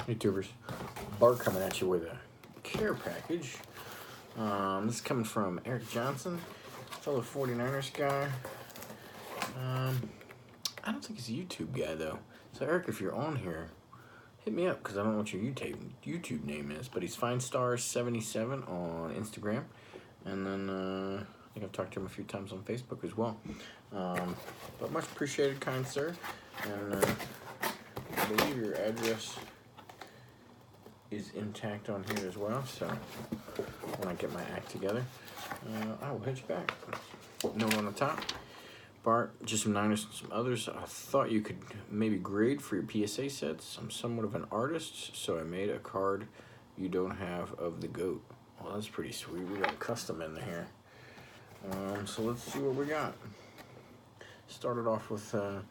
YouTubers, Bart coming at you with a care package. This is coming from Eric Johnson, fellow 49ers guy. I don't think he's a YouTube guy though. So Eric, if you're on here, hit me up because I don't know what your YouTube name is, but he's FindStars77 on Instagram, and then I think I've talked to him a few times on Facebook as well. But much appreciated, kind sir, and I believe your address is intact on here as well, so when I get my act together, I will hit you back. Note on the top, Bart, just some Niners and some others. I thought you could maybe grade for your PSA sets. I'm somewhat of an artist, so I made a card you don't have of the GOAT. Well, that's pretty sweet. We got a custom in here. So let's see what we got. Started off with a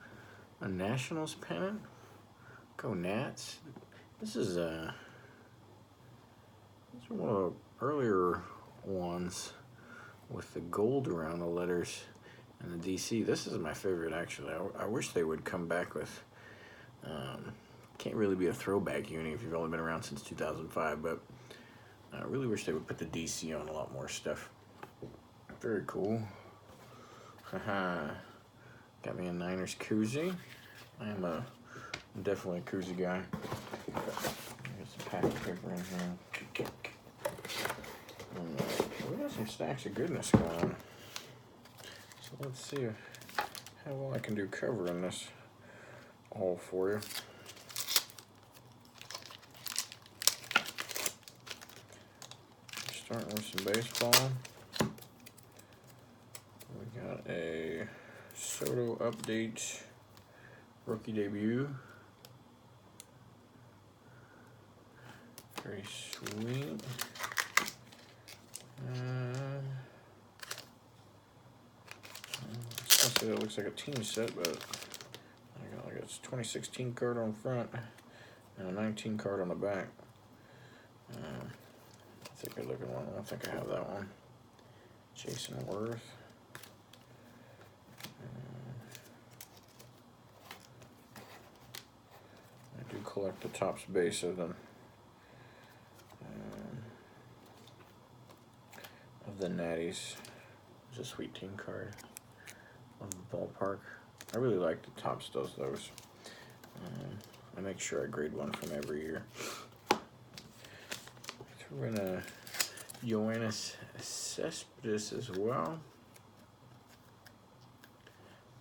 Nationals pennant. Go Nats. This is one of the earlier ones with the gold around the letters and the DC. This is my favorite, actually. I wish they would come back with, can't really be a throwback uni if you've only been around since 2005, but I really wish they would put the DC on a lot more stuff. Very cool. Haha. Got me a Niners koozie. I'm definitely a koozie guy. There's some packet paper in here. We got some stacks of goodness going on. So let's see how well I can do covering this all for you. Starting with some baseball. We got a Soto update rookie debut. Very sweet. It looks like a team set, but I got like a 2016 card on front and a 19 card on the back. That's a good looking one. I don't think I have that one. Jason Worth. I do collect the Topps base of them. Of the Natties. It's a sweet team card. Of the ballpark. I really like the Topps does those. I make sure I grade one from every year. Threw in a Yoenis Cespedes as well.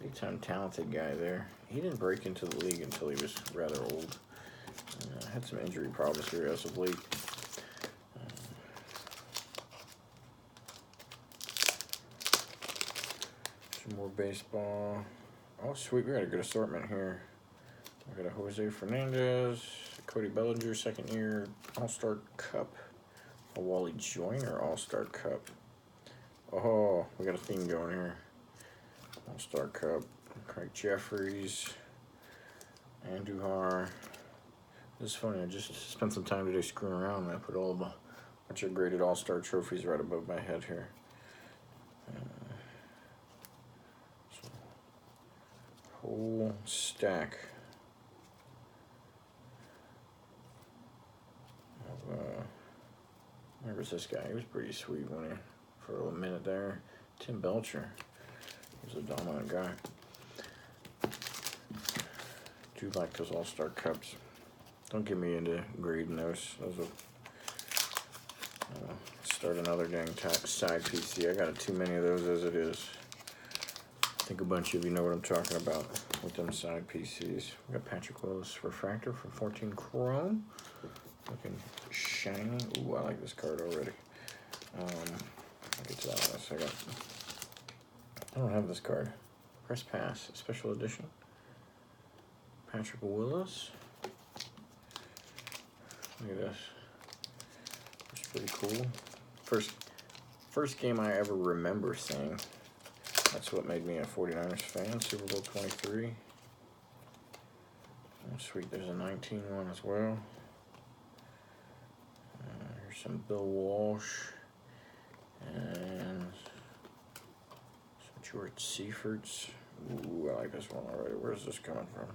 Big time talented guy there. He didn't break into the league until he was rather old. Had some injury problems here as of late. More baseball. Oh, sweet. We got a good assortment here. We got a Jose Fernandez, Cody Bellinger, second year All-Star Cup, a Wally Joyner All-Star Cup. Oh, we got a theme going here. All-Star Cup, Craig Jeffries, Andujar. This is funny. I just spent some time today screwing around and I put all of a bunch of graded All-Star trophies right above my head here. Whole stack of, where was this guy? He was pretty sweet for a minute there. Tim Belcher. He was a dominant guy. Do like those All-Star Cups. Don't get me into grading those. Those will start another dang side PC. I got too many of those as it is. I think a bunch of you know what I'm talking about with them side PCs. We got Patrick Willis Refractor for 14 Chrome. Looking shiny. Ooh, I like this card already. I'll get to that in a second. I don't have this card. Press Pass, Special Edition. Patrick Willis. Look at this. It's pretty cool. First game I ever remember seeing. That's what made me a 49ers fan. Super Bowl 23. Oh, sweet, there's a 19 one as well. Here's some Bill Walsh. And some George Seiferts. Ooh, I like this one already. Where's this coming from?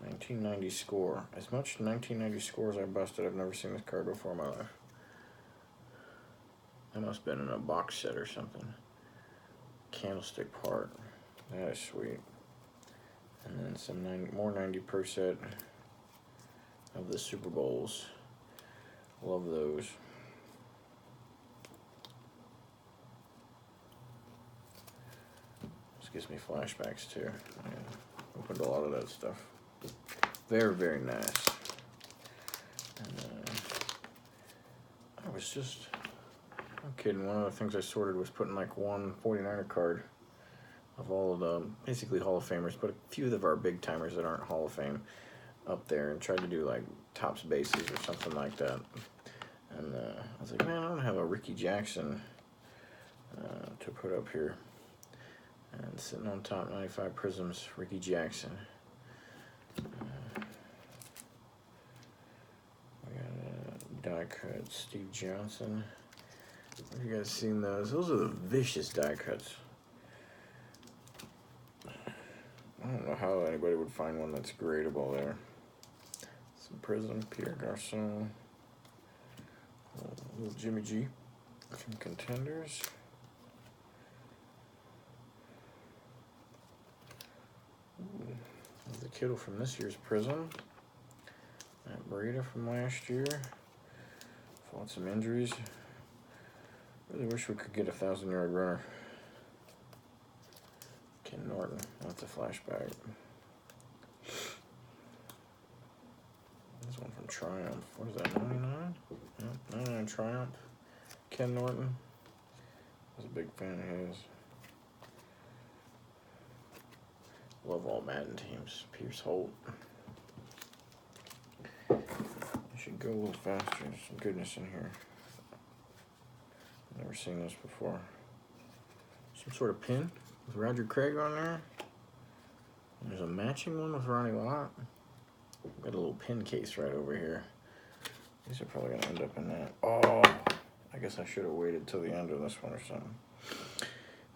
1990 score. As much 1990 scores I busted, I've never seen this card before in my life. That must have been in a box set or something. Candlestick part. That is sweet. And then some more 90 per set of the Super Bowls. Love those. This gives me flashbacks too. I opened a lot of that stuff. Very, very nice. And I was just, I'm kidding, one of the things I sorted was putting like one 49er card of all of the basically Hall of Famers, but a few of our big timers that aren't Hall of Fame up there, and tried to do like tops bases or something like that. And I was like, man, I don't have a Ricky Jackson to put up here. And sitting on top, 95 Prisms, Ricky Jackson. We got a die cut, Steve Johnson. Have you guys seen those? Those are the vicious die cuts. I don't know how anybody would find one that's gradable there. Some Prism, Pierre Garçon. Little Jimmy G from Contenders. There's the Kittle from this year's Prism. Matt Breida from last year. Fought some injuries. Really wish we could get a 1,000-yard runner. Ken Norton. That's a flashback. This one from Triumph. What is that, 99? Yep, 99 Triumph. Ken Norton. I was a big fan of his. Love all Madden teams. Pierce Holt. I should go a little faster. There's some goodness in here. Never seen this before. Some sort of pin with Roger Craig on there. And there's a matching one with Ronnie Lott. Got a little pin case right over here. These are probably gonna end up in that. Oh, I guess I should have waited till the end of this one or something.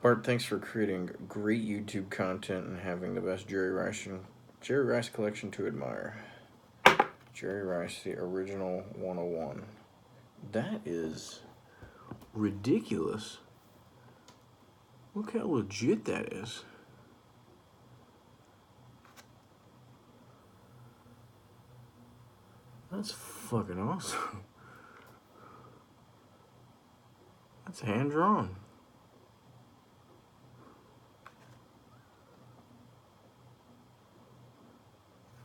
Bart, thanks for creating great YouTube content and having the best Jerry Rice collection to admire. Jerry Rice, the original 101. That is ridiculous. Look how legit that is. That's fucking awesome. That's hand drawn.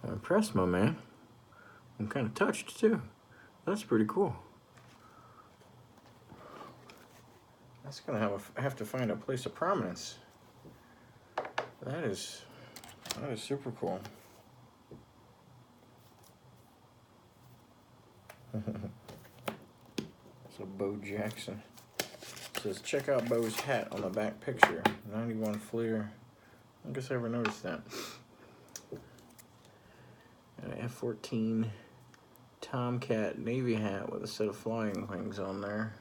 I'm impressed, my man. I'm kind of touched too. That's pretty cool. That's gonna have to find a place of prominence. That is super cool. It's a Bo Jackson. It says, check out Bo's hat on the back picture. 91 Fleer. I guess I ever noticed that. And an F-14 Tomcat Navy hat with a set of flying wings on there.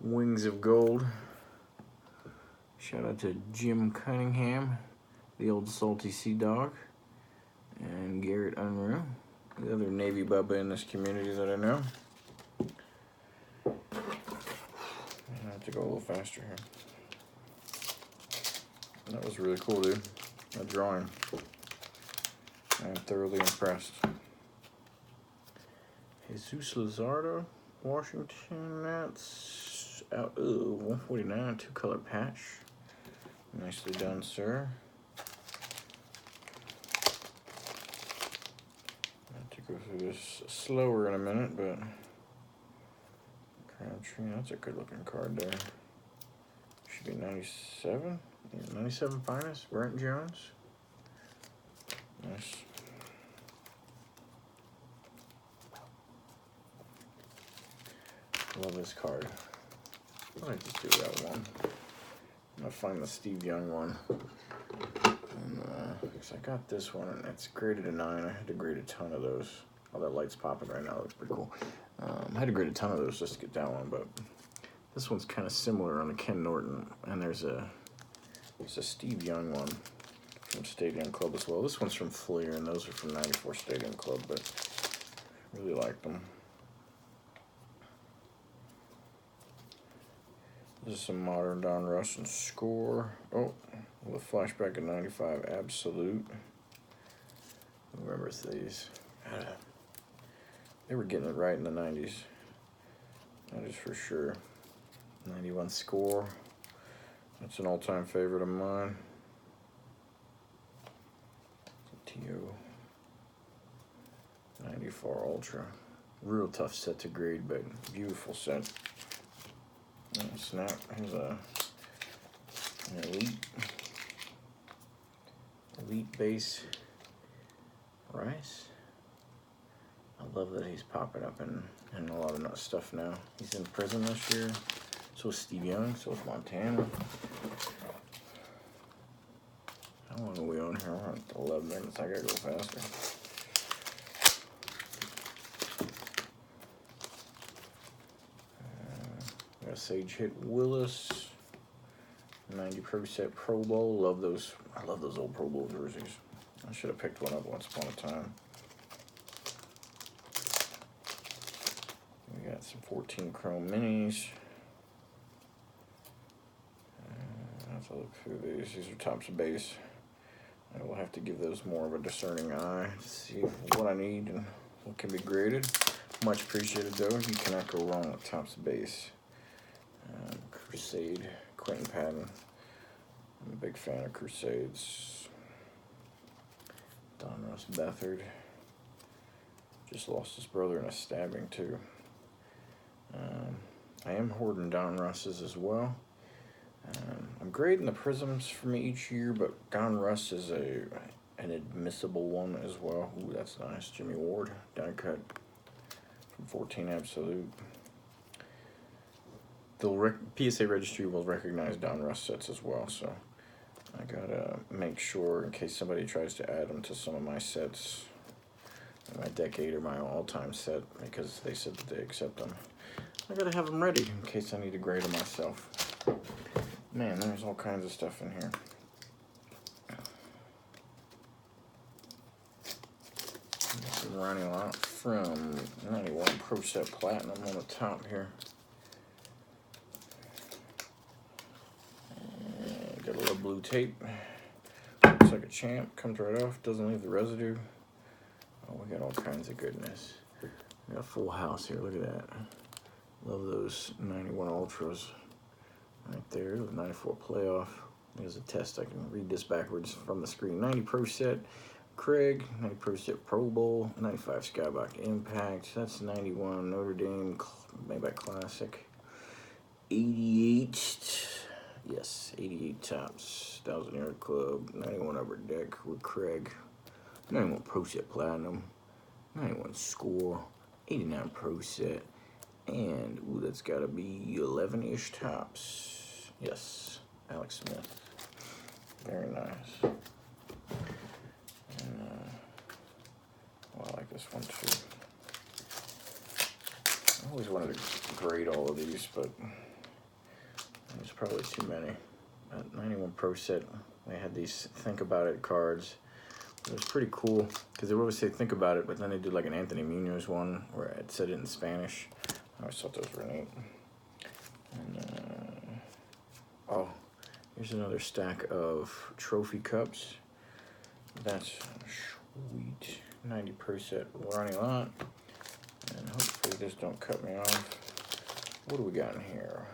Wings of gold. Shout out to Jim Cunningham, the old salty sea dog, and Garrett Unruh, the other Navy Bubba in this community that I know. I have to go a little faster here. That was really cool, dude. That drawing. I'm thoroughly impressed. Jesus Luzardo, Washington. That's out. Ooh, 149, 2-color patch. Nicely done, sir. I have to go through this slower in a minute, but Crabtree, that's a good looking card there. Should be 97. Yeah, 97 finest. Brent Jones. Nice. Love this card. I might just do that one. I'm gonna find the Steve Young one. And, because I got this one and it's graded a 9. I had to grade a ton of those. Oh, that light's popping right now. Looks pretty cool. I had to grade a ton of those just to get that one, but this one's kind of similar on the Ken Norton. And there's a Steve Young one from Stadium Club as well. This one's from Fleer, and those are from 94 Stadium Club, but really like them. This is some modern Don Russ and Score. Oh, with flashback of 95 Absolute. Who remembers these? They were getting it right in the 90s. That is for sure. 91 Score. That's an all-time favorite of mine. TO 94 Ultra. Real tough set to grade, but beautiful set. Oh, snap. Here's an elite base Rice. I love that he's popping up in a lot of stuff now. He's in prison this year. So is Steve Young. So is Montana. How long are we on here? We're at 11 minutes. I gotta go faster. We got Sage Hit Willis. 90% Pro Bowl. Love those. I love those old Pro Bowl jerseys. I should have picked one up once upon a time. We got some 14 Chrome Minis. I have to look through these. These are tops of base. I will have to give those more of a discerning eye to see what I need and what can be graded. Much appreciated though. You cannot go wrong with tops of base. Crusade, Quentin Patton. I'm a big fan of Crusades. Don Russ Beathard. Just lost his brother in a stabbing too. I am hoarding Don Russ's as well. I'm grading the Prisms for me each year, but Don Russ is an admissible one as well. Ooh, that's nice. Jimmy Ward, die cut from 14 Absolute. The PSA registry will recognize Don Russ sets as well, so I gotta make sure in case somebody tries to add them to some of my sets, my decade or my all-time set, because they said that they accept them. I gotta have them ready in case I need to grade them myself. Man, there's all kinds of stuff in here. Some Ronnie Lott from 91 Pro Set Platinum on the top here. And got a little blue tape. Looks like a champ. Comes right off. Doesn't leave the residue. Oh, we got all kinds of goodness. We got a full house here. Look at that. Love those 91 Ultras. Right there, the 94 playoff. There's a test. I can read this backwards from the screen. 90 Pro Set Craig, 90 Pro Set Pro Bowl, 95 Skybox Impact. That's 91 Notre Dame Maybach Classic. 88, yes, 88 Tops, 1000 Yard Club, 91 Upper Deck with Craig, 91 Pro Set Platinum, 91 Score, 89 Pro Set. And, ooh, that's got to be 11-ish Tops. Yes, Alex Smith. Very nice. And, well, I like this one, too. I always wanted to grade all of these, but there's probably too many. 91 Pro Set, they had these Think About It cards. It was pretty cool, because they would always say Think About It, but then they did like an Anthony Munoz one where it said it in Spanish. I always thought those were neat. And, oh, here's another stack of trophy cups. That's sweet. 90 Pro Set Ronnie Lott. And hopefully this don't cut me off. What do we got in here?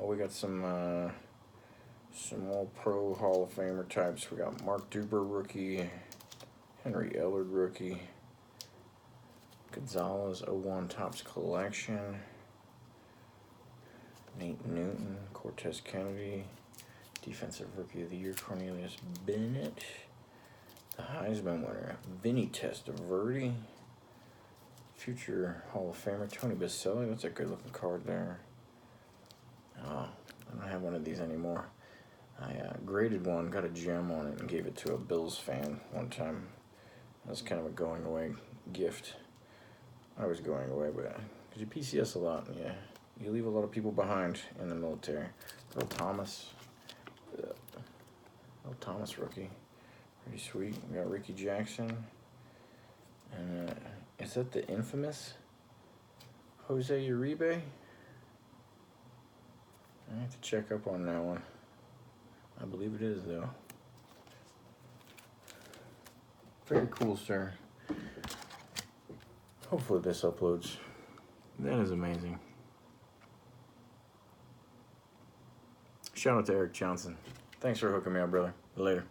Oh, we got some All-Pro Hall of Famer types. We got Mark Duper rookie, Henry Ellard rookie, Gonzalez 01 Topps Collection, Nate Newton, Cortez Kennedy, Defensive Rookie of the Year, Cornelius Bennett, the Heisman winner, Vinny Testaverde, future Hall of Famer, Tony Baselli. That's a good looking card there. Oh, I don't have one of these anymore. I graded one, got a gem on it, and gave it to a Bills fan one time. That was kind of a going away gift. I was going away, but because you PCS a lot, and you leave a lot of people behind in the military. Earl Thomas. Earl Thomas rookie. Pretty sweet. We got Ricky Jackson. And is that the infamous Jose Uribe? I have to check up on that one. I believe it is, though. Very cool, sir. Hopefully this uploads. That is amazing. Shout out to Eric Johnson. Thanks for hooking me up, brother. Later.